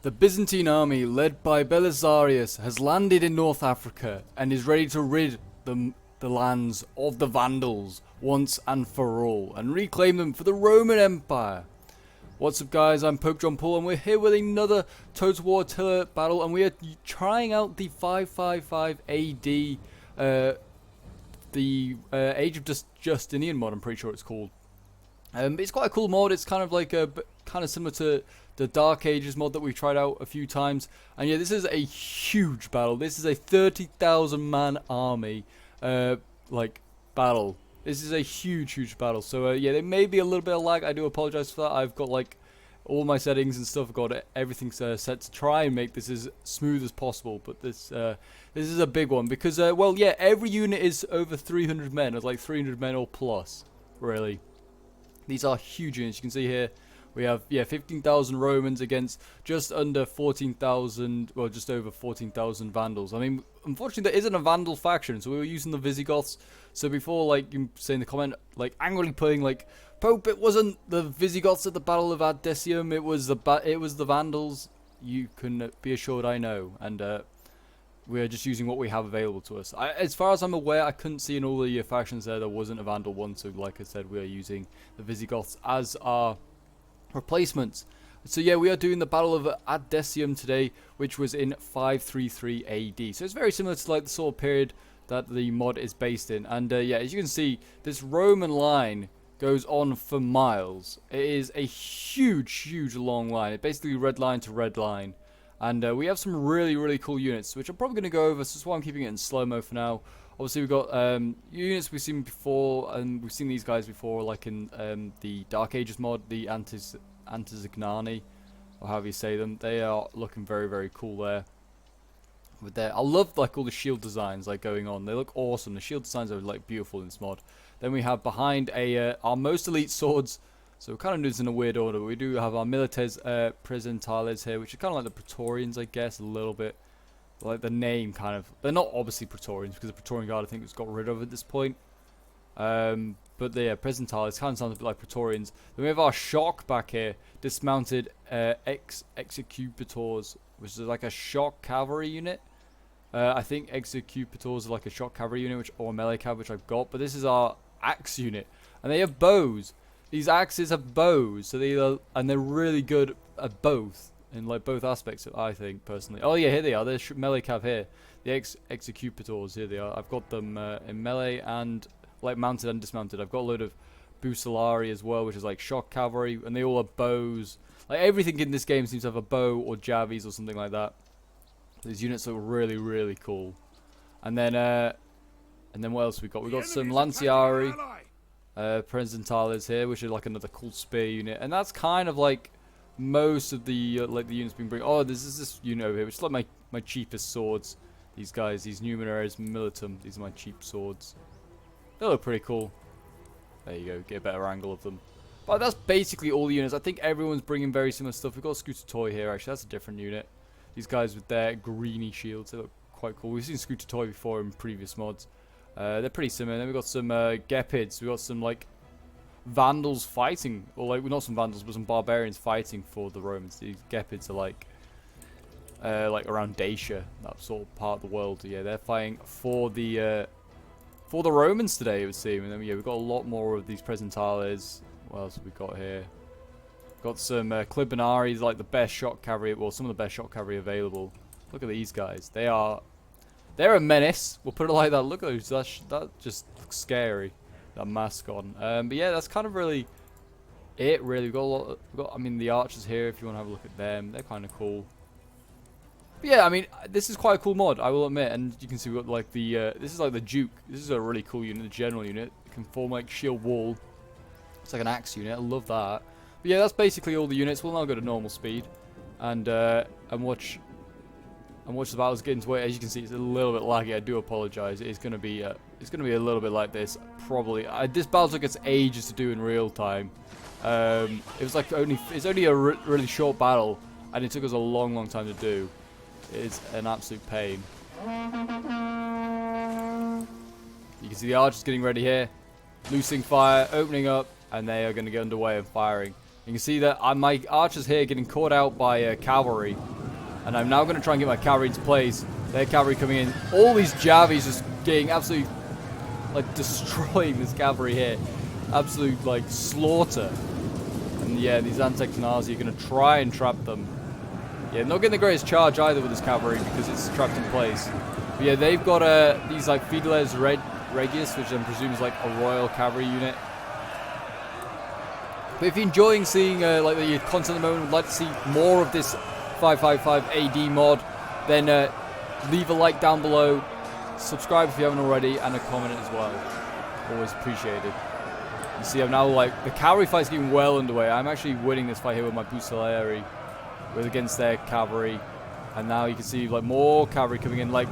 The Byzantine army, led by Belisarius, has landed in North Africa and is ready to rid the lands of the Vandals once and for all, and reclaim them for the Roman Empire. What's up guys, I'm Pope John Paul and we're here with another Total War Attila battle, and we are trying out the 555 AD, the Age of Justinian mod, I'm pretty sure it's called. It's quite a cool mod. It's kind of like kind of similar to the Dark Ages mod that we've tried out a few times. And yeah, this is a huge battle. This is a 30,000 man army, like battle. This is a huge battle. So yeah, there may be a little bit of lag. I do apologize for that. I've got like all my settings and stuff. I've got everything set to try and make this as smooth as possible. But this is a big one because well, yeah, every unit is over 300 men. It's like 300 men or plus, really. These are huge units. You can see here we have 15,000 Romans against just under 14,000, well, just over 14,000 Vandals. I mean, unfortunately there isn't a Vandal faction, so we were using the Visigoths. So before, like, you say in the comment, like, angrily putting, like, Pope, it wasn't the Visigoths at the Battle of Decimum, it was the Vandals. You can be assured I know, and we're just using what we have available to us. As far as I'm aware, I couldn't see in all the factions there wasn't a Vandal one, so like I said, we are using the Visigoths as our replacements. So yeah, we are doing the Battle of Decimum today, which was in 533 AD. So it's very similar to like the sort of period that the mod is based in. And yeah, as you can see, this Roman line goes on for miles. It is a huge long line. It's basically red line to red line. And we have some really cool units, which I'm probably going to go over, so that's why I'm keeping it in slow-mo for now. Obviously, we've got units we've seen before, and we've seen these guys before, like in the Dark Ages mod, the Antizignani, or however you say them. They are looking very cool there. With their, I love like all the shield designs like going on. They look awesome. The shield designs are like beautiful in this mod. Then we have behind our most elite swords. So we're kind of doing this in a weird order. We do have our Milites Presentales here, which are kind of like the Praetorians, I guess, a little bit. Like the name kind of. They're not obviously Praetorians, because the Praetorian Guard I think was got rid of at this point. But yeah, Presentales kind of sounds a bit like Praetorians. Then we have our Shock back here, dismounted Executors, which is like a shock cavalry unit. I think Executors are like a shock cavalry unit, or a melee cav, which I've got. But this is our axe unit, and they have bows. These axes have bows, so they're really good at both, in like both aspects, I think, personally. Oh yeah, here they are. There's melee cav here. The Executors, here they are. I've got them in melee and like mounted and dismounted. I've got a load of Bucellari as well, which is like shock cavalry, and they all have bows. Like everything in this game seems to have a bow or javis or something like that. These units are really cool. And then what else we got? We got some Lanciari. Presentales here, which is like another cool spear unit, and that's kind of like most of the like the units being bring. Oh, this is this unit over here, which is like my cheapest swords. These guys, these Numeraries Militum, these are my cheap swords. They look pretty cool. There you go, get a better angle of them. But that's basically all the units. I think everyone's bringing very similar stuff. We've got Scooter Toy here, actually, that's a different unit. These guys with their greeny shields, they look quite cool. We've seen Scooter Toy before in previous mods. They're pretty similar. Then we've got some Gepids. We've got some like Vandals fighting, or like, well, not some Vandals, but some Barbarians fighting for the Romans. These Gepids are like around Dacia, that sort of part of the world. Yeah, they're fighting for the Romans today, it would seem. And then yeah, we've got a lot more of these Presentales. What else have we got here? Got some Clibanaris, like the best shock cavalry. Well, some of the best shock cavalry available. Look at these guys. They're a menace. We'll put it like that. Look at those. That just looks scary. That mask on. But yeah, that's kind of really it. Really, we've got a lot. I mean, the archers here. If you want to have a look at them, they're kind of cool. But yeah, I mean, this is quite a cool mod, I will admit. And you can see we've got like the. This is like the Duke. This is a really cool unit. The general unit, it can form like shield wall. It's like an axe unit. I love that. But yeah, that's basically all the units. We'll now go to normal speed, and watch. And watch the battles get into it. As you can see, it's a little bit laggy. I do apologize. It's gonna be a little bit like this probably. This battle took its ages to do in real time. It was like it's only a really short battle, and it took us a long time to do. It's an absolute pain. You can see the archers getting ready here, loosing fire, opening up, and they are going to get underway and firing. You can see that my archers here getting caught out by cavalry. And I'm now going to try and get my cavalry into place. Their cavalry coming in. All these Javis just getting absolutely, like, destroying this cavalry here. Absolute, like, slaughter. And yeah, these Antagnasi are going to try and trap them. Yeah, not getting the greatest charge either with this cavalry because it's trapped in place. But yeah, they've got these, like, Fideles Regius, which I presume is, like, a royal cavalry unit. But if you're enjoying seeing, like, the content at the moment, would like to see more of this 555 AD mod, then leave a like down below, subscribe if you haven't already, and a comment as well. Always appreciated. You see, I'm now like, the cavalry fight's getting well underway. I'm actually winning this fight here with my Bucellarii against their cavalry. And now you can see like more cavalry coming in. Like,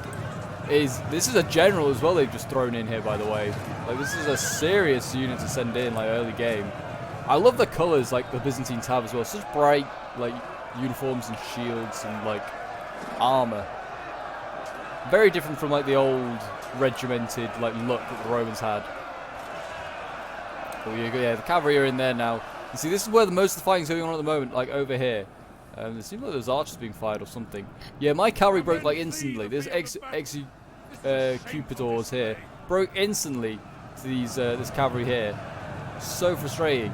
this is a general as well they've just thrown in here, by the way. Like, this is a serious unit to send in, like, early game. I love the colors like the Byzantines have as well. Such bright, like, uniforms and shields and like armor. Very different from like the old regimented like look that the Romans had. But yeah, the cavalry are in there now. You see, this is where most of the fighting's going on at the moment, like over here. It seems like there's archers being fired or something. Yeah, my cavalry broke like instantly. There's Cupidors here broke instantly to these this cavalry here. So frustrating.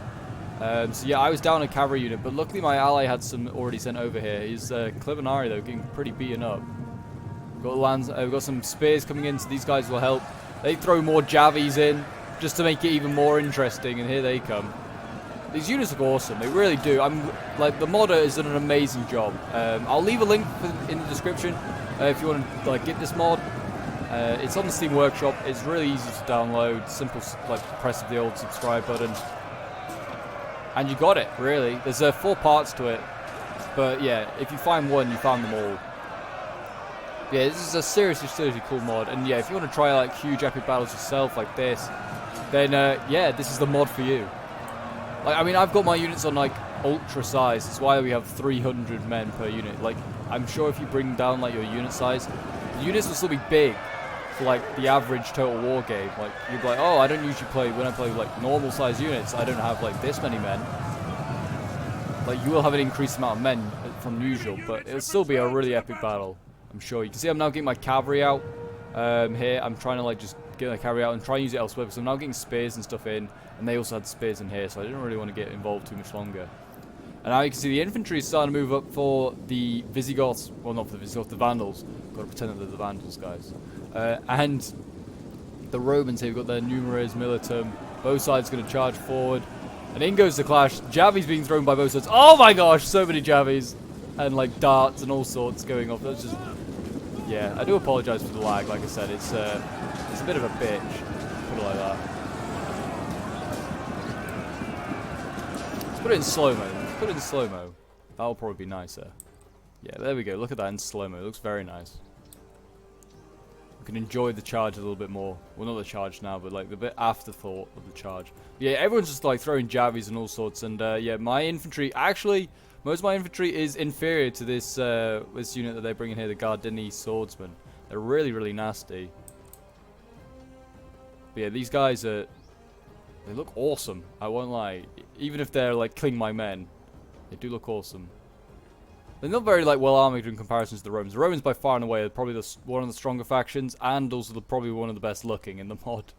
So yeah, I was down a cavalry unit, but luckily my ally had some already sent over here. His Clivinari though, getting pretty beaten up. We've got some spears coming in, so these guys will help. They throw more Javis in, just to make it even more interesting, and here they come. These units look awesome, they really do. Like, the modder has done an amazing job. I'll leave a link in the description if you want to like get this mod. It's on the Steam Workshop. It's really easy to download. Simple, like press of the old subscribe button. And you got it, really. There's 4 parts to it. But yeah, if you find one, you found them all. Yeah, this is a seriously cool mod. And yeah, if you want to try like huge epic battles yourself like this, then yeah, this is the mod for you. Like, I mean, I've got my units on like ultra size. That's why we have 300 men per unit. Like, I'm sure if you bring down like your unit size, the units will still be big for like the average Total War game. Like, you'd be like, oh, I don't usually play, when I play like normal size units, I don't have like this many men. Like, you will have an increased amount of men from usual, but it'll still be a really epic battle, I'm sure. You can see I'm now getting my cavalry out here. I'm trying to like just get my cavalry out and try and use it elsewhere, because I'm now getting spears and stuff in, and they also had spears in here, so I didn't really want to get involved too much longer. And now you can see the infantry is starting to move up for the Visigoths. Well, not for the Visigoths, the Vandals. Got to pretend that they're the Vandals, guys. And the Romans here, we've got their Numeres Militum. Both sides going to charge forward. And in goes the clash. Javis being thrown by both sides. Oh my gosh, so many Javis. And like darts and all sorts going off. That's just... Yeah, I do apologise for the lag, like I said. It's a bit of a bitch. Put it like that. Let's put it in slow-mo. Put it in slow-mo. That'll probably be nicer. Yeah, there we go. Look at that in slow-mo. It looks very nice. We can enjoy the charge a little bit more. Well, not the charge now, but like the bit afterthought of the charge. Yeah, everyone's just like throwing Javis and all sorts. And yeah, my infantry, actually, most of my infantry is inferior to this this unit that they bring in here, the Gardini swordsmen. They're really, really nasty. But yeah, these guys are... They look awesome. I won't lie. Even if they're like killing my men, they do look awesome. They're not very like well armored in comparison to the Romans. The Romans by far and away are probably one of the stronger factions, and also probably one of the best looking in the mod.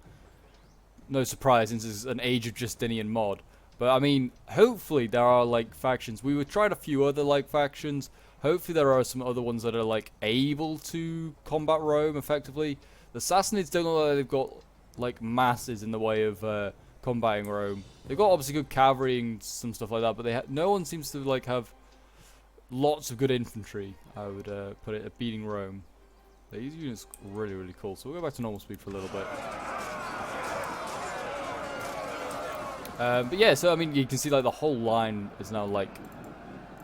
No surprise, since it's an Age of Justinian mod. But I mean, hopefully there are like factions. We would tried a few other like factions. Hopefully there are some other ones that are like able to combat Rome effectively. The Sassanids don't look like they've got like masses in the way of combating Rome. They've got obviously good cavalry and some stuff like that, but no one seems to like have lots of good infantry. I would put it at beating Rome. These units are really, really cool. So we'll go back to normal speed for a little bit. But yeah, so I mean, you can see like the whole line is now like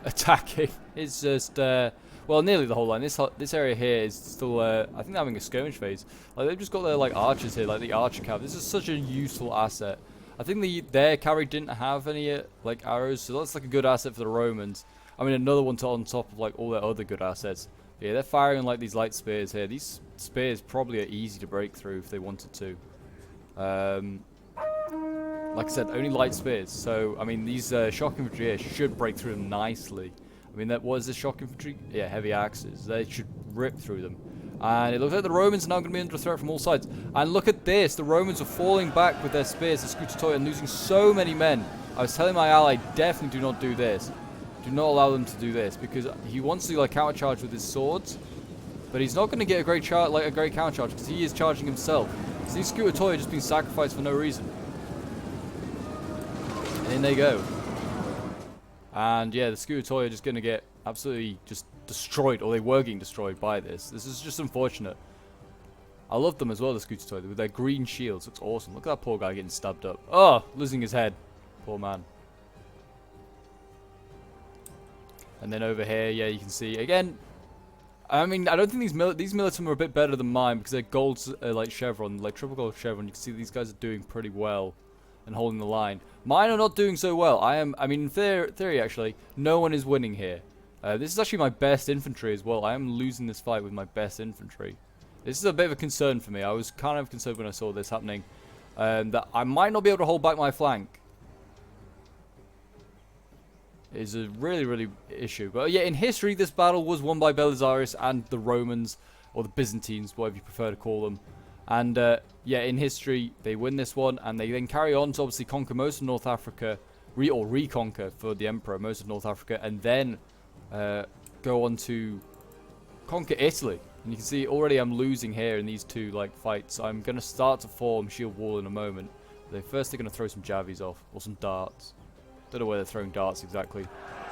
attacking. It's just well, nearly the whole line. This area here is still I think they're having a skirmish phase. Like, they've just got their like archers here, like the archer cav. This is such a useful asset. I think their cavalry didn't have any like arrows, so that's like a good asset for the Romans. I mean, another one on top of like all their other good assets. Yeah, they're firing like these light spears here. These spears probably are easy to break through if they wanted to. Like I said, only light spears. So, I mean, these shock infantry here should break through them nicely. I mean, what is this shock infantry? Yeah, heavy axes. They should rip through them. And it looks like the Romans are now going to be under threat from all sides. And look at this. The Romans are falling back with their spears, the Scutatoria, and losing so many men. I was telling my ally, definitely do not do this. Do not allow them to do this, because he wants to like countercharge with his swords, but he's not going to get a great countercharge because he is charging himself. So these Scutatoria are just being sacrificed for no reason. And in they go. And yeah, the Scutatoria are just going to get absolutely just destroyed, or they were getting destroyed by this. This is just unfortunate. I love them as well, the Scutatoria, with their green shields. Looks awesome. Look at that poor guy getting stabbed up. Oh, losing his head. Poor man. And then over here, yeah, you can see again. I mean, I don't think these militum are a bit better than mine because they're gold, like chevron, like triple gold chevron. You can see these guys are doing pretty well and holding the line. Mine are not doing so well. I mean, in theory, actually, no one is winning here. This is actually my best infantry as well. I am losing this fight with my best infantry. This is a bit of a concern for me. I was kind of concerned when I saw this happening, that I might not be able to hold back my flank. Is a really issue. But yeah, in history, this battle was won by Belisarius and the Romans, or the Byzantines, whatever you prefer to call them. And yeah, in history, they win this one, and they then carry on to obviously conquer most of North Africa, reconquer for the Emperor most of North Africa, and then go on to conquer Italy. And you can see already I'm losing here in these two like fights. I'm going to start to form shield wall in a moment. First they're going to throw some javies off, or some darts. Don't know where they're throwing darts exactly,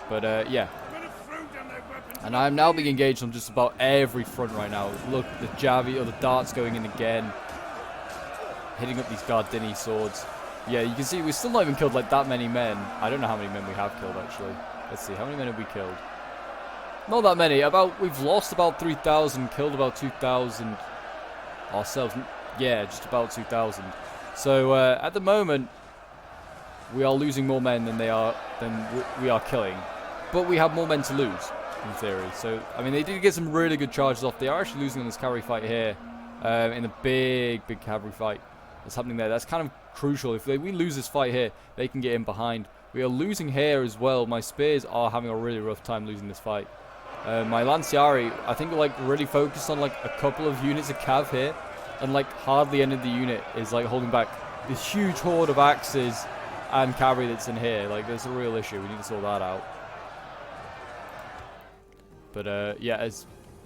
but yeah. And I'm now being engaged on just about every front right now. Look, the javi or the darts going in again, hitting up these Gardini swords. Yeah, you can see we've still not even killed like that many men. I don't know how many men we have killed actually. Let's see, how many men have we killed? Not that many. We've lost about 3,000, killed about 2,000 ourselves. Yeah, just about 2,000. So at the moment, we are losing more men than we are killing, but we have more men to lose, in theory. So, I mean, they did get some really good charges off. They are actually losing in this cavalry fight here, in the big cavalry fight that's happening there. That's kind of crucial. If we lose this fight here, they can get in behind. We are losing here as well. My spears are having a really rough time losing this fight. My Lanciari, I think, are like really focused on like a couple of units of cav here, and like hardly any of the unit is like holding back this huge horde of axes and cavalry that's in here. Like, there's a real issue. We need to sort that out. But yeah, I'm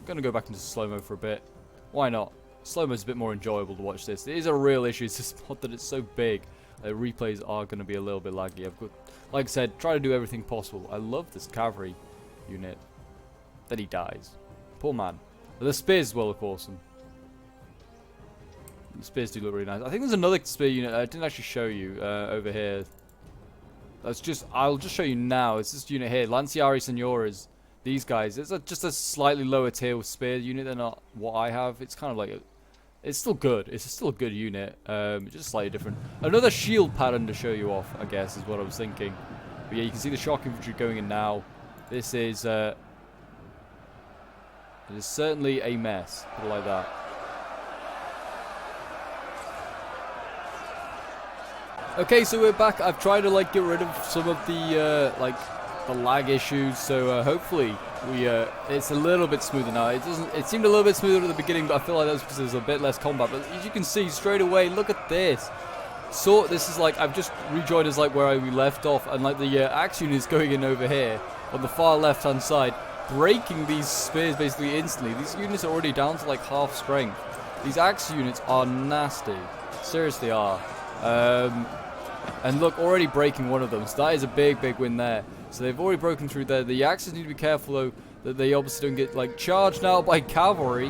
gonna go back into slow-mo for a bit. Why not? Slow-mo's a bit more enjoyable to watch this. It is a real issue. It's just not that it's so big. Replays are gonna be a little bit laggy. I've got, like I said, try to do everything possible. I love this cavalry unit. Then he dies. Poor man. But the spears as well look awesome. The spears do look really nice. I think there's another spear unit I didn't actually show you over here. I'll just show you now. It's this unit here, Lanciari Signoras. These guys. It's just a slightly lower tier spear unit than what I have. It's kind of like it's still good. It's still a good unit. Just slightly different. Another shield pattern to show you off, I guess, is what I was thinking. But yeah, you can see the shock infantry going in now. This is it is certainly a mess. Put it like that. Okay, so we're back. I've tried to like get rid of some of the the lag issues, so hopefully it's a little bit smoother now. It seemed a little bit smoother at the beginning, but I feel like that's because there's a bit less combat. But as you can see straight away, look at this. So this is like, I've just rejoined as like where we left off, and like the axe unit is going in over here on the far left hand side, breaking these spears basically instantly. These units are already down to like half strength. These axe units are nasty, seriously are. And look, already breaking one of them. So that is a big win there. So they've already broken through there. The axes need to be careful though that they obviously don't get like charged now by cavalry,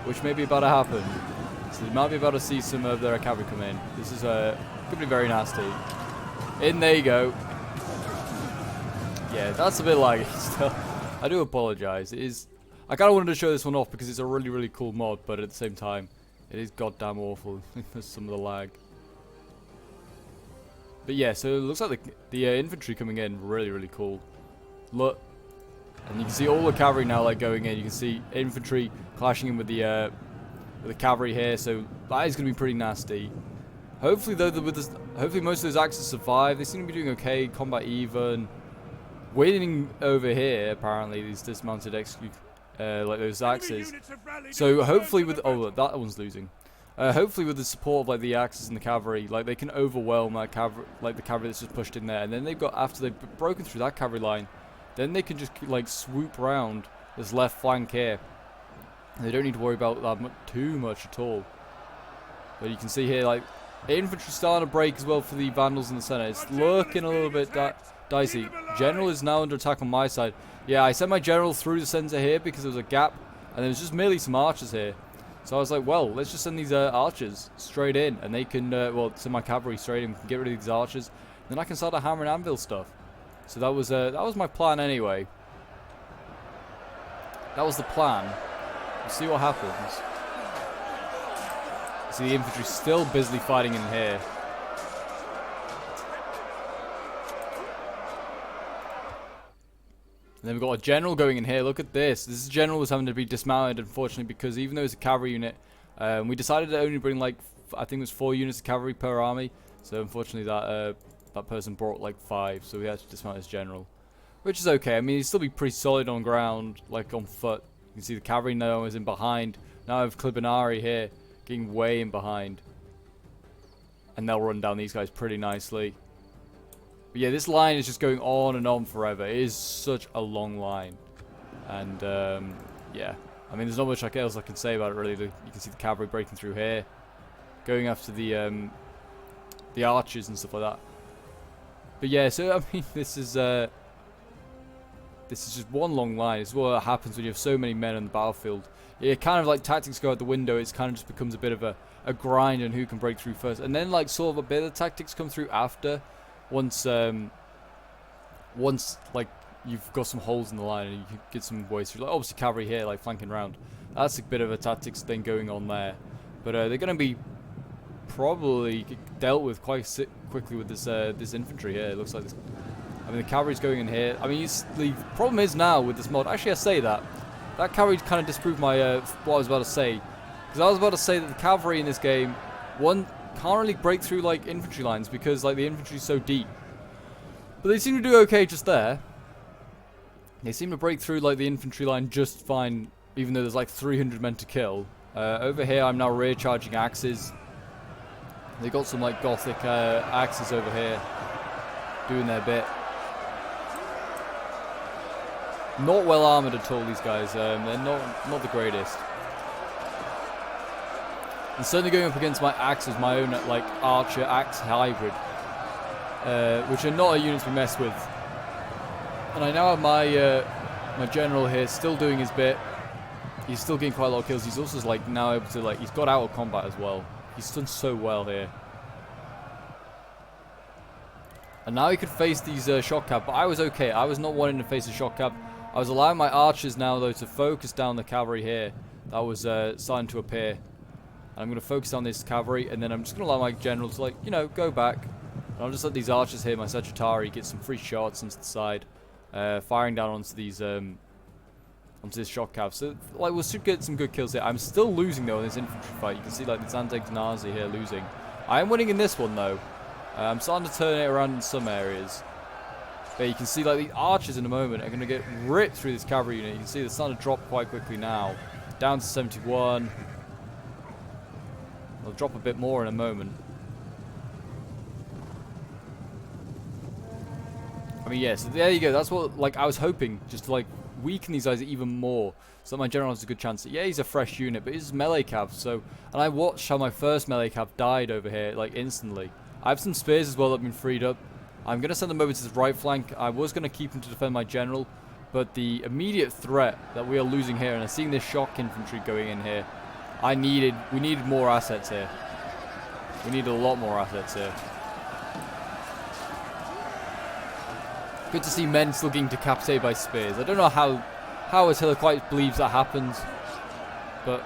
which may be about to happen. So they might be about to see some of their cavalry come in. This is could be very nasty. In there you go. Yeah, that's a bit laggy still. I do apologize. It is. I kind of wanted to show this one off because it's a really cool mod, but at the same time, it is goddamn awful. There's some of the lag. But yeah, so it looks like the infantry coming in, really cool. Look, and you can see all the cavalry now like going in. You can see infantry clashing in with the cavalry here, so that is going to be pretty nasty. Hopefully, though, hopefully most of those axes survive. They seem to be doing okay. Combat even. Winning over here, apparently, these dismounted like those axes. So hopefully with... Oh, that one's losing. Hopefully with the support of like the axes and the cavalry, like they can overwhelm that cavalry, like the cavalry that's just pushed in there. And then they've got, after they've broken through that cavalry line, then they can just like swoop around this left flank here. And they don't need to worry about that too much at all. But you can see here, like, infantry starting to break as well for the Vandals in the center. It's looking a little bit dicey. General is now under attack on my side. Yeah, I sent my general through the center here because there was a gap, and there was just merely some archers here. So I was like, well, let's just send these archers straight in, and they can, well, send my cavalry straight in, get rid of these archers, and then I can start a hammer and anvil stuff. So that was my plan anyway. That was the plan. We'll see what happens. See the infantry still busily fighting in here. And then we've got a general going in here. Look at this. This general was having to be dismounted, unfortunately, because even though it's a cavalry unit, we decided to only bring, like, I think it was 4 units of cavalry per army. So unfortunately, that person brought like 5, so we had to dismount his general, which is okay. I mean, he'd still be pretty solid on ground, like on foot. You can see the cavalry now is in behind. Now I have Clibinari here, getting way in behind, and they'll run down these guys pretty nicely. But yeah, this line is just going on and on forever. It is such a long line. And, yeah. I mean, there's not much else I can say about it, really. You can see the cavalry breaking through here. Going after the archers and stuff like that. But yeah, so, I mean, this is just one long line. It's what happens when you have so many men on the battlefield. It kind of, like, tactics go out the window. It kind of just becomes a bit of a grind on who can break through first. And then, like, sort of a bit of tactics come through after. Once like you've got some holes in the line and you can get some ways through, like obviously cavalry here, like flanking around. That's a bit of a tactics thing going on there, but they're going to be probably dealt with quite quickly with this this infantry here. It looks like this. I mean, the cavalry's going in here. I mean, the problem is now with this mod. Actually, I say that cavalry kind of disproved my what I was about to say, because I was about to say that the cavalry in this game, can't really break through like infantry lines because like the infantry's so deep. But they seem to do okay just there. They seem to break through like the infantry line just fine, even though there's like 300 men to kill. Over here I'm now rear charging axes. They got some like gothic axes over here doing their bit. Not well armored at all, these guys. They're not the greatest. And certainly going up against my axes, my own like archer axe hybrid, which are not a unit to be messed with. And I now have my general here still doing his bit. He's still getting quite a lot of kills. He's also like now able to he's got out of combat as well. He's done so well here. And now he could face these shock cap, but I was okay. I was not wanting to face a shock cap. I was allowing my archers now though to focus down the cavalry here. That was starting to appear. I'm going to focus on this cavalry, and then I'm just going to allow my general to, like, you know, go back. And I'll just let these archers here, my Sagittari, get some free shots into the side, firing down onto these, onto this shock cav. So, like, we should get some good kills here. I'm still losing, though, in this infantry fight. You can see, like, the Zantegnazi here losing. I am winning in this one, though. I'm starting to turn it around in some areas. But you can see, like, the archers in a moment are going to get ripped through this cavalry unit. You can see they're starting to drop quite quickly now. Down to 71. I'll drop a bit more in a moment. I mean, yeah, so there you go. That's what, like, I was hoping, just to, like, weaken these guys even more, so that my general has a good chance. Yeah, he's a fresh unit, but he's melee cav, so... And I watched how my first melee cav died over here, like, instantly. I have some spears as well that have been freed up. I'm going to send them over to the right flank. I was going to keep them to defend my general, but the immediate threat that we are losing here, and I'm seeing this shock infantry going in here, we needed more assets here. We needed a lot more assets here. Good to see men still getting decapitated by spears. I don't know how Attila quite believes that happens, but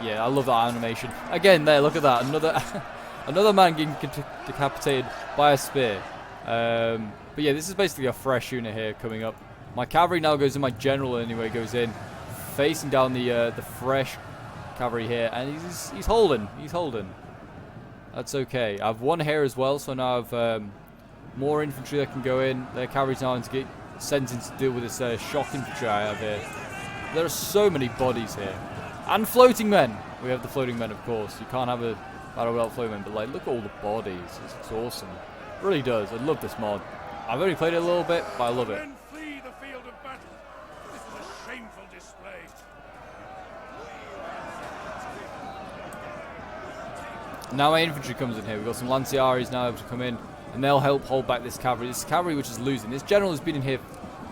yeah, I love that animation. Again, there, look at that, another man getting decapitated by a spear. But yeah, this is basically a fresh unit here coming up. My cavalry now goes in, my general anyway goes in, facing down the fresh cavalry here, and he's holding. That's okay. I've one here as well, so now I've more infantry that can go in. Their cavalry's now to get sent in to deal with this shock infantry I have here. There are so many bodies here. And floating men! We have the floating men, of course. You can't have a battle without floating men, but like, look at all the bodies. It's awesome. It really does. I love this mod. I've only played it a little bit, but I love it. Men flee the field of battle. This is a shameful display. Now my infantry comes in here. We've got some lanciaries now able to come in, and they'll help hold back this cavalry. This cavalry which is losing. This general has been in here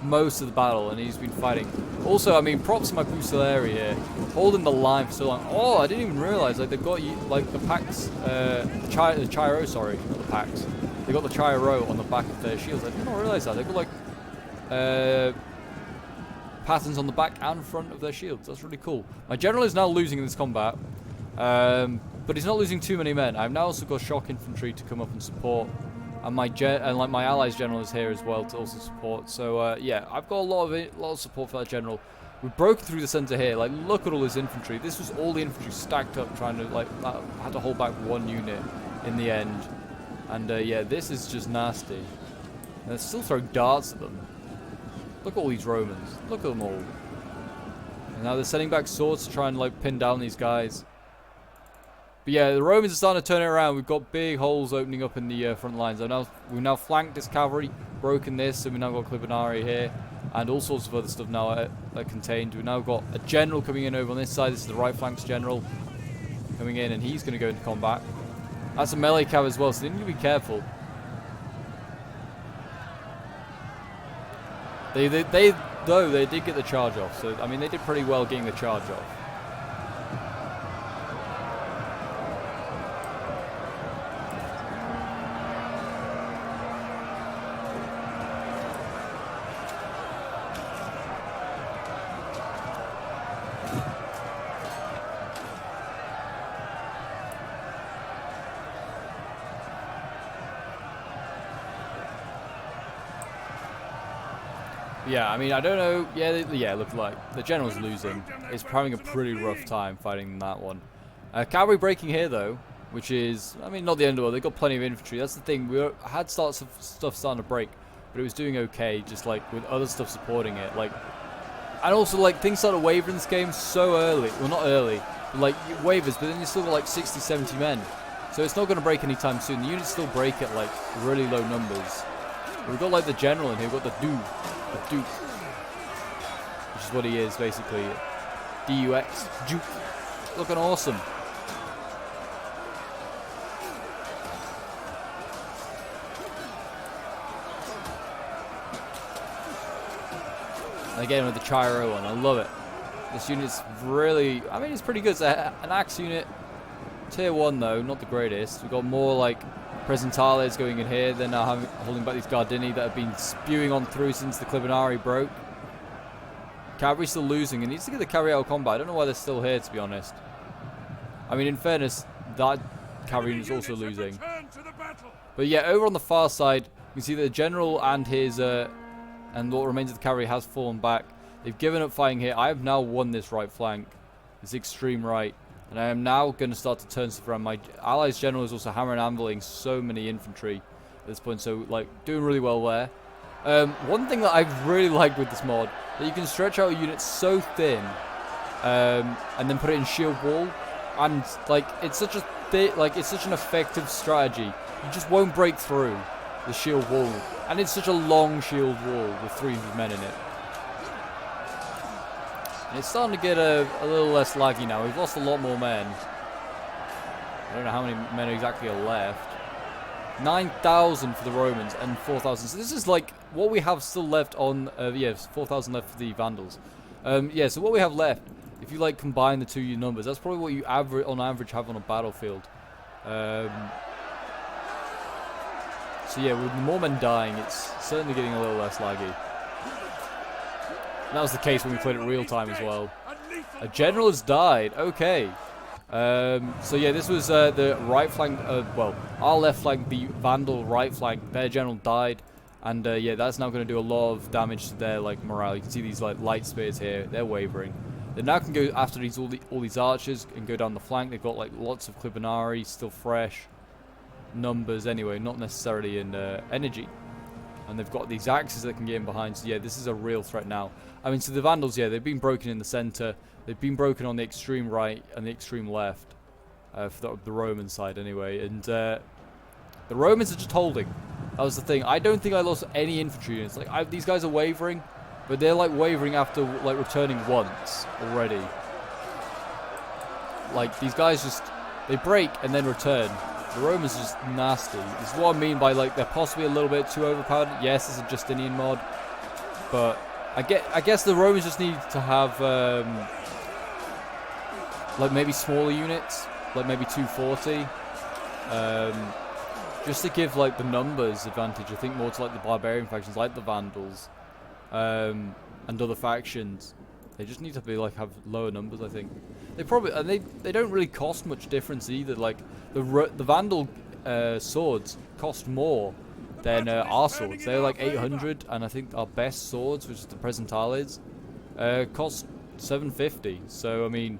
most of the battle, and he's been fighting. Also, I mean, props to my Fusilleri here, holding the line for so long. Oh, I didn't even realize, like, they've got, like, the packs, the Chiro, sorry, not the packs. They got the Chiro on the back of their shields. I did not realize that. They've got, like, patterns on the back and front of their shields. That's really cool. My general is now losing in this combat, but he's not losing too many men. I've now also got shock infantry to come up and support. And my allies general is here as well to also support. So yeah, I've got a lot of support for that general. We've broken through the center here. Like, look at all this infantry. This was all the infantry stacked up, trying to like had to hold back one unit in the end. And yeah, this is just nasty. And they're still throwing darts at them. Look at all these Romans. Look at them all. And now they're sending back swords to try and like pin down these guys. But yeah, the Romans are starting to turn it around. We've got big holes opening up in the front lines. We've now flanked this cavalry, broken this, and we've now got Clibinari here, and all sorts of other stuff now contained. We've now got a general coming in over on this side. This is the right flank's general coming in, and he's going to go into combat. That's a melee cav as well, so they need to be careful. They did get the charge off, so I mean they did pretty well getting the charge off. Yeah, I mean, I don't know. Yeah, look, like the general's losing. It's having a pretty rough time fighting that one. Cavalry breaking here though, which is, I mean, not the end of the world. They've got plenty of infantry. That's the thing. Had starts of stuff starting to break, but it was doing okay, just like with other stuff supporting it. Like, and also like things started wavering in this game so early. Well, not early, but like it wavers, but then you still got like 60, 70 men. So it's not going to break anytime soon. The units still break at like really low numbers. But we've got like the general in here. We've got the Duke, which is what he is basically. D-U-X, Duke, looking awesome. And again with the Chiro one, I love it. This unit's really, I mean, it's pretty good. It's an axe unit, tier 1 though, not the greatest. We've got more like Presentales going in here. They're now holding back these Gardini that have been spewing on through since the Clibinari broke. Cavalry's still losing. It needs to get the cavalry out of combat. I don't know why they're still here, to be honest. I mean, in fairness, that cavalry is also losing. But yeah, over on the far side, you can see that the general and his and what remains of the cavalry has fallen back. They've given up fighting here. I have now won this right flank, this extreme right. And I am now going to start to turn stuff around. My allies general is also hammer and anviling so many infantry at this point. So, like, doing really well there. One thing that I really like with this mod, that you can stretch out a unit so thin, and then put it in shield wall. And, like, it's such a it's such an effective strategy. You just won't break through the shield wall. And it's such a long shield wall with 300 men in it. And it's starting to get a little less laggy now. We've lost a lot more men. I don't know how many men exactly are left. 9,000 for the Romans and 4,000. So this is like what we have still left on. Yes, 4,000 left for the Vandals. Yeah, so what we have left, if you like combine the two numbers, that's probably what you on average have on a battlefield. So yeah, with more men dying, it's certainly getting a little less laggy. And that was the case when we played it real time as well. A general has died. Okay. So yeah, this was the right flank. Well, our left flank, the Vandal right flank. Their general died, and yeah, that's now going to do a lot of damage to their like morale. You can see these like light spears here. They're wavering. They now can go after all these archers and go down the flank. They've got like lots of Clibinari still fresh. numbers anyway, not necessarily in energy. And they've got these axes that can get in behind, so yeah, this is a real threat now. I mean, so the Vandals, yeah, they've been broken in the center, they've been broken on the extreme right and the extreme left, for the Roman side anyway, and the Romans are just holding. That was the thing. I don't think I lost any infantry units. Like, these guys are wavering, but they're like wavering after like returning once already. Like, these guys just, they break and then return. The Romans are just nasty. This is what I mean by, like, they're possibly a little bit too overpowered. Yes, it's a Justinian mod, but I guess the Romans just need to have like maybe smaller units, like maybe 240, just to give like the numbers advantage. I think more to like the barbarian factions, like the Vandals, and other factions. They just need to be like have lower numbers. I think they probably, and they don't really cost much difference either. Like the Vandal swords cost more than our swords. They're like 800, and I think our best swords, which is the Presentales, cost 750. So I mean,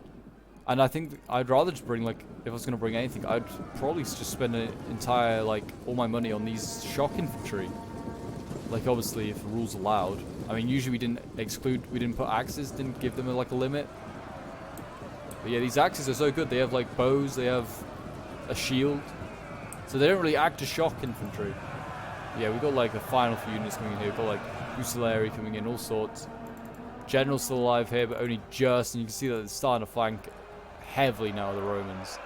and I think I'd rather just bring, like, if I was gonna bring anything, I'd probably just spend an entire, like, all my money on these shock infantry. Like, obviously, if the rules allowed. I mean, usually we didn't put axes, didn't give them like a limit. But yeah, these axes are so good. They have like bows, they have a shield, so they don't really act as shock infantry. Yeah, we've got like a final few units coming in here. We've got like Fusilieri coming in, all sorts. General's still alive here, but only just, and you can see that it's starting to flank heavily now, the Romans.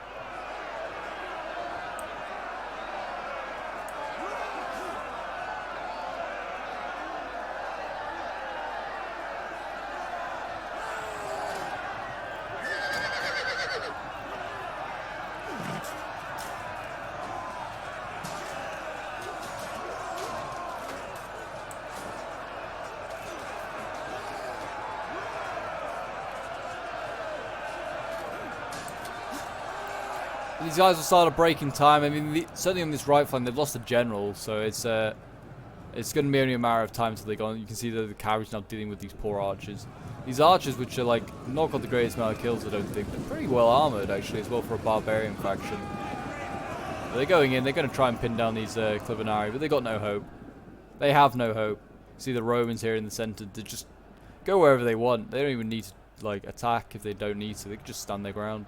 These guys will start a break in time. I mean, certainly on this right flank, they've lost a general, so it's going to be only a matter of time until they go on. You can see that the cavalry's now dealing with these poor archers. These archers, which are like not got the greatest amount of kills, I don't think. They're pretty well armored actually, as well for a barbarian faction. But they're going in. They're going to try and pin down these Clivinari, but they got no hope. They have no hope. See the Romans here in the center. They just go wherever they want. They don't even need to like attack if they don't need to. They can just stand their ground.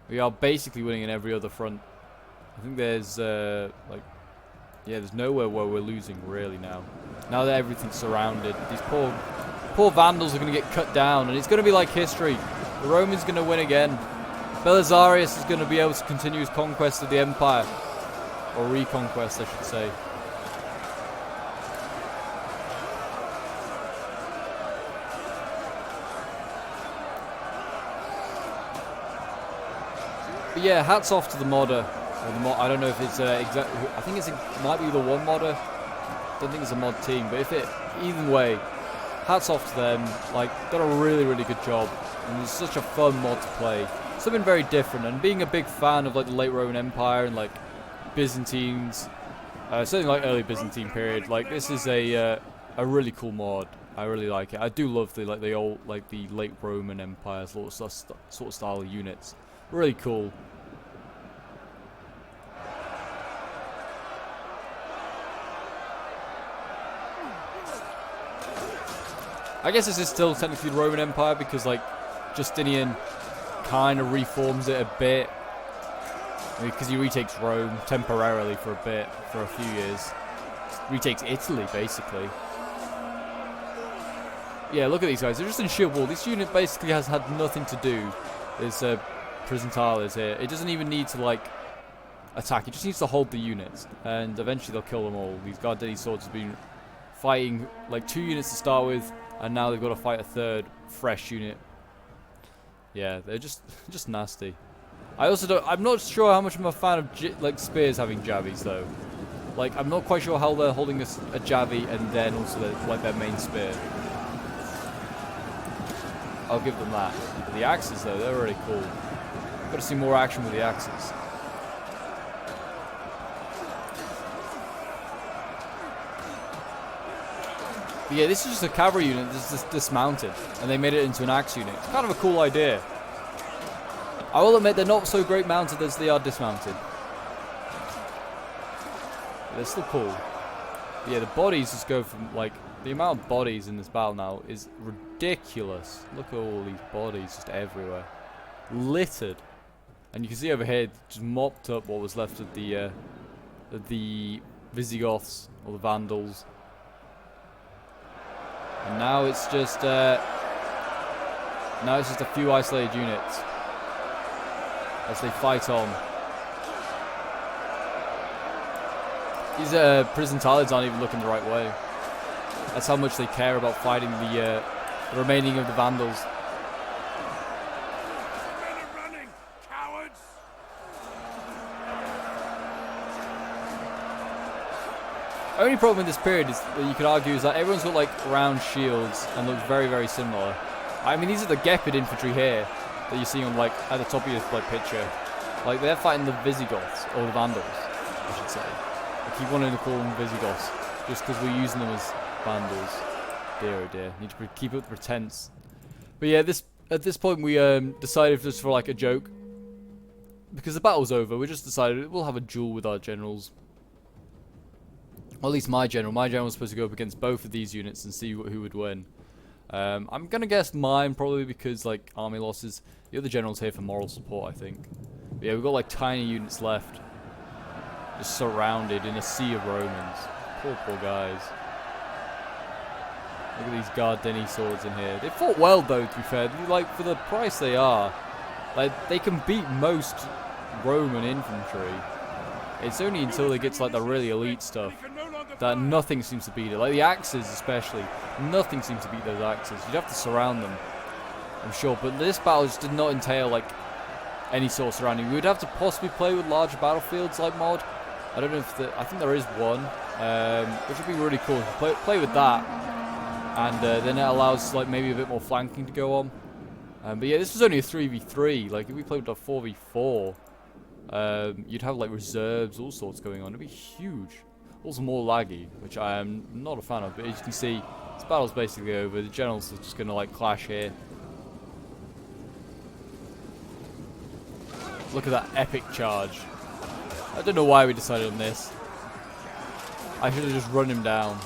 We are basically winning in every other front. I think there's like, yeah, there's nowhere where we're losing really now. Now that everything's surrounded, these poor Vandals are going to get cut down, and it's going to be like history. The Romans are going to win again. Belisarius is going to be able to continue his conquest of the empire, or reconquest, I should say. But yeah, hats off to the modder. I don't know if it's exactly. I think it might be the one modder. Don't think it's a mod team, but if it, either way, hats off to them. Like, done a really, really good job, and it's such a fun mod to play. Something very different, and being a big fan of like the late Roman Empire and like Byzantines, something like early Byzantine period. Like, this is a really cool mod. I really like it. I do love the the late Roman Empire sort of style units. Really cool. I guess this is still technically the Roman Empire because like Justinian kind of reforms it a bit, because he retakes Rome temporarily for a bit, for a few years. Retakes Italy basically. Yeah, look at these guys. They're just in shield wall. This unit basically has had nothing to do. There's Presentales here. It doesn't even need to like attack. It just needs to hold the units, and eventually they'll kill them all. These Gardini swords have been fighting like 2 units to start with, and now they've got to fight a 3rd fresh unit. Yeah, they're just nasty. I'm not sure how much I'm a fan of like spears having javies though. Like, I'm not quite sure how they're holding a javi and then also like their main spear. I'll give them that. But the axes though, they're really cool. Got to see more action with the axes. But yeah, this is just a cavalry unit that's just dismounted, and they made it into an axe unit. It's kind of a cool idea. I will admit they're not so great mounted as they are dismounted. They're still cool. But yeah, the bodies just go from, like, the amount of bodies in this battle now is ridiculous. Look at all these bodies just everywhere. Littered. And you can see over here, just mopped up what was left of the Visigoths, or the Vandals. And now it's just a few isolated units as they fight on. These prison talids aren't even looking the right way. That's how much they care about fighting the remaining of the Vandals. Men are running, cowards! Only problem in this period is that you could argue is that everyone's got like round shields and looks very, very similar. I mean, these are the Gepid infantry here that you're seeing on like at the top of your like picture. Like they're fighting the Visigoths or the Vandals, I should say. I keep wanting to call them Visigoths just because we're using them as Vandals. Dear oh dear, need to keep up the pretense. But yeah, at this point we decided just for like a joke, because the battle's over, we just decided we'll have a duel with our generals. Or at least my general. My general was supposed to go up against both of these units and see who would win. I'm gonna guess mine probably because like army losses. The other general's here for moral support, I think. But yeah, we've got like tiny units left, just surrounded in a sea of Romans. Poor guys. Look at these Gardeni swords in here. They fought well though, to be fair. Like for the price they are, like they can beat most Roman infantry. It's only until they get to like the really elite stuff that nothing seems to beat it. Like the axes especially. Nothing seems to beat those axes. You'd have to surround them, I'm sure. But this battle just did not entail like any sort of surrounding. We would have to possibly play with larger battlefields like mod. I don't know if I think there is one, which would be really cool. Play with that, and then it allows like maybe a bit more flanking to go on. But yeah, this was only a 3v3. Like if we played with a 4v4, you'd have like reserves, all sorts going on. It'd be huge. Also more laggy, which I am not a fan of. But as you can see, this battle's basically over. The generals are just gonna like clash here. Look at that epic charge. I don't know why we decided on this. I should have just run him down.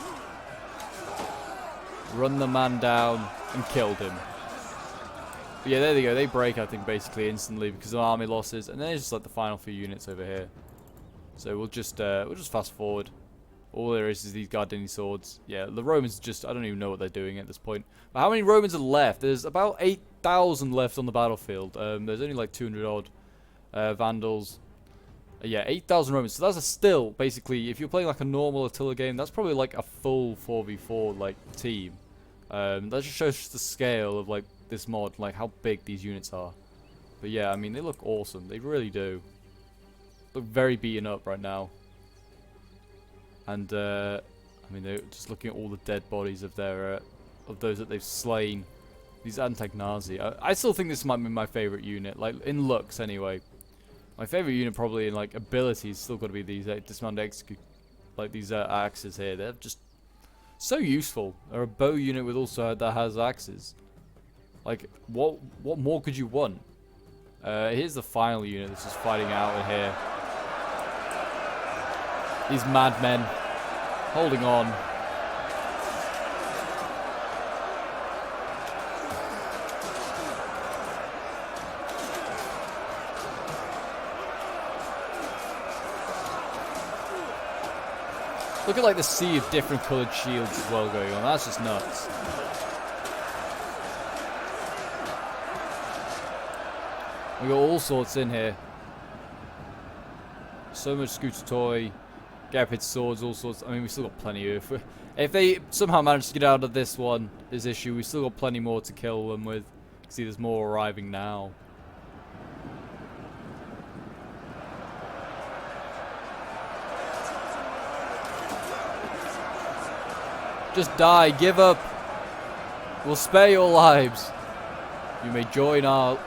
Run the man down and killed him. But yeah, there they go. They break, I think, basically instantly because of army losses. And then it's just like the final few units over here. So we'll just fast forward. All there is these Gardeni swords. Yeah, the Romans just, I don't even know what they're doing at this point. But how many Romans are left? There's about 8,000 left on the battlefield. There's only like 200 odd Vandals. Yeah, 8,000 Romans. So that's still, basically, if you're playing like a normal Attila game, that's probably like a full 4v4 like team. That just shows the scale of like this mod, like how big these units are. But yeah, I mean, they look awesome. They really do. Look very beaten up right now. And I mean, they're just looking at all the dead bodies of their of those that they've slain. These Antagnazi. I still think this might be my favorite unit, like in looks anyway. My favorite unit probably in like abilities still got to be these dismount execute, like these axes here. They're just so useful. They're a bow unit with also that has axes. Like what more could you want? Here's the final unit that's just fighting out in here. These madmen holding on. Look at like the sea of different coloured shields as well going on. That's just nuts. We got all sorts in here. So much scooter toy. Gepid swords, all sorts. I mean, we still got plenty of. If they somehow manage to get out of this issue, we still got plenty more to kill them with. You can see there's more arriving now. Just die, give up. We'll spare your lives. You may join our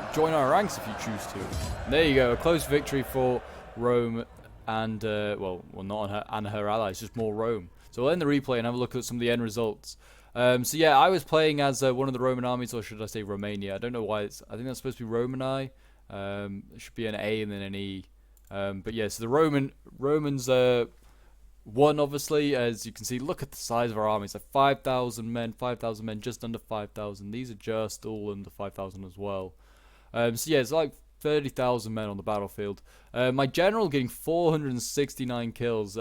ranks if you choose to. And there you go, a close victory for Rome. And, well, not on her and her allies, just more Rome. So we'll end the replay and have a look at some of the end results. So yeah, I was playing as one of the Roman armies, or should I say Romania. I don't know why I think that's supposed to be Romani. It should be an A and then an E. But yeah, so the Romans one, obviously, as you can see, look at the size of our armies. Like 5,000 men, just under 5,000. These are just all under 5,000 as well. So yeah, it's like 30,000 men on the battlefield. My general getting 469 kills,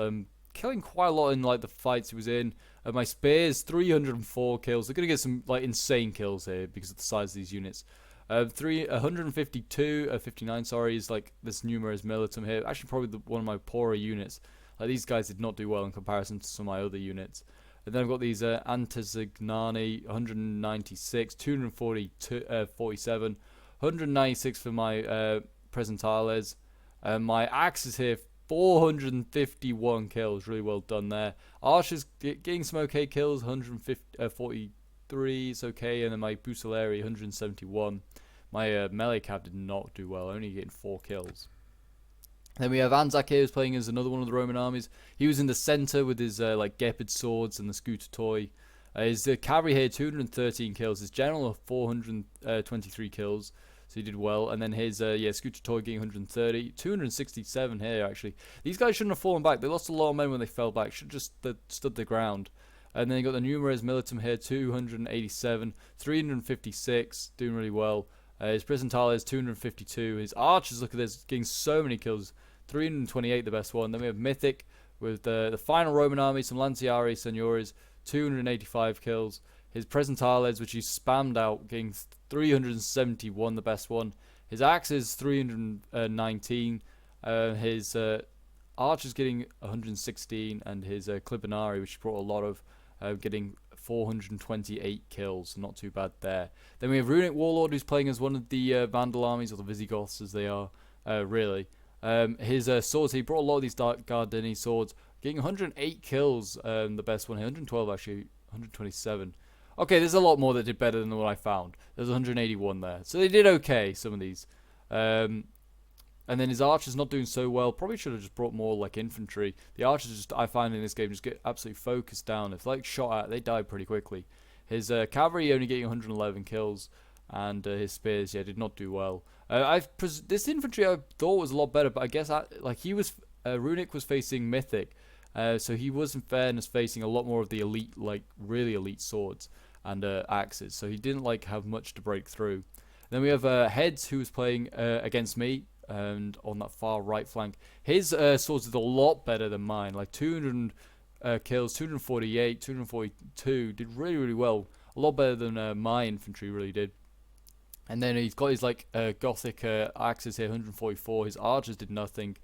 killing quite a lot in like the fights he was in. My spears 304 kills. They're gonna get some like insane kills here because of the size of these units. 59, sorry, is like this numerous militum here. Actually, probably one of my poorer units. Like these guys did not do well in comparison to some of my other units. And then I've got these Antesignani, 196, 247, 196 for my Presentales. My axes here, 451 kills. Really well done there. Archers getting some okay kills, 143 is okay. And then my Bucellarii, 171. My melee cav did not do well, only getting 4 kills. Then we have Anzac here, who's playing as another one of the Roman armies. He was in the center with his like Gepard swords and the scooter toy. His cavalry here, 213 kills. His general, 423 kills. So he did well. And then his scooter toy getting 130. 267 here, actually. These guys shouldn't have fallen back. They lost a lot of men when they fell back. Should have just stood their ground. And then you got the Numeres Militum here, 287. 356, doing really well. His Presentales, 252. His archers, look at this, getting so many kills. 328, the best one. Then we have Mythic with the final Roman army, some Lanciari Seniores, 285 kills. His Presentales, which he spammed out, getting 371, the best one. His axes, 319. His archers getting 116, and his Clibinari, which he brought a lot of, getting 428 kills, so not too bad there. Then we have Runic Warlord, who's playing as one of the Vandal armies, or the Visigoths as they are, really. His swords, he brought a lot of these Dark Gardeni swords, getting 108 kills, the best one here, 112 actually, 127. Okay, there's a lot more that did better than what I found. There's 181 there, so they did okay, some of these. And then his archers not doing so well. Probably should have just brought more like infantry. The archers, just I find in this game, just get absolutely focused down. If like shot at, they die pretty quickly. His cavalry only getting 111 kills, and his spears, yeah, did not do well. This infantry I thought was a lot better, but I guess like he was Runic was facing Mythic, so he was in fairness facing a lot more of the elite, like really elite swords and axes. So he didn't like have much to break through. Then we have Heads, who was playing against me. And on that far right flank, his swords did a lot better than mine. Like 200 kills, 248, 242, did really well. A lot better than my infantry really did. And then he's got his like Gothic axes here, 144. His archers did nothing,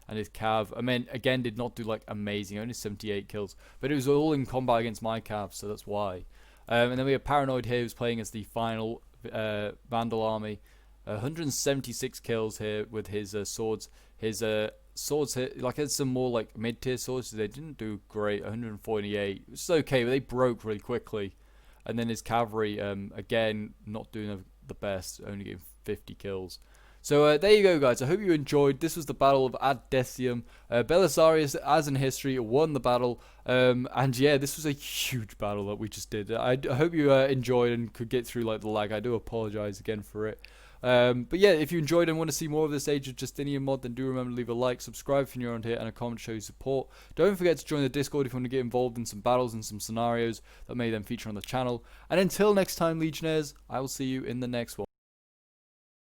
and his cav, I mean, again, did not do like amazing, only 78 kills. But it was all in combat against my cav, so that's why. And then we have Paranoid here, who's playing as the final Vandal army. 176 kills here with his swords. His swords here, like, had some more like mid-tier swords. So they didn't do great. 148, which is okay, but they broke really quickly. And then his cavalry, again, not doing the best, only getting 50 kills. So there you go, guys. I hope you enjoyed. This was the Battle of Ad Decimum. Belisarius, as in history, won the battle. And yeah, this was a huge battle that we just did. I hope you enjoyed and could get through like the lag. I do apologize again for it. But yeah, if you enjoyed and want to see more of this Age of Justinian mod, then do remember to leave a like, subscribe if you're around here, and a comment to show your support. Don't forget to join the Discord if you want to get involved in some battles and some scenarios that may then feature on the channel. And until next time, Legionnaires, I will see you in the next one.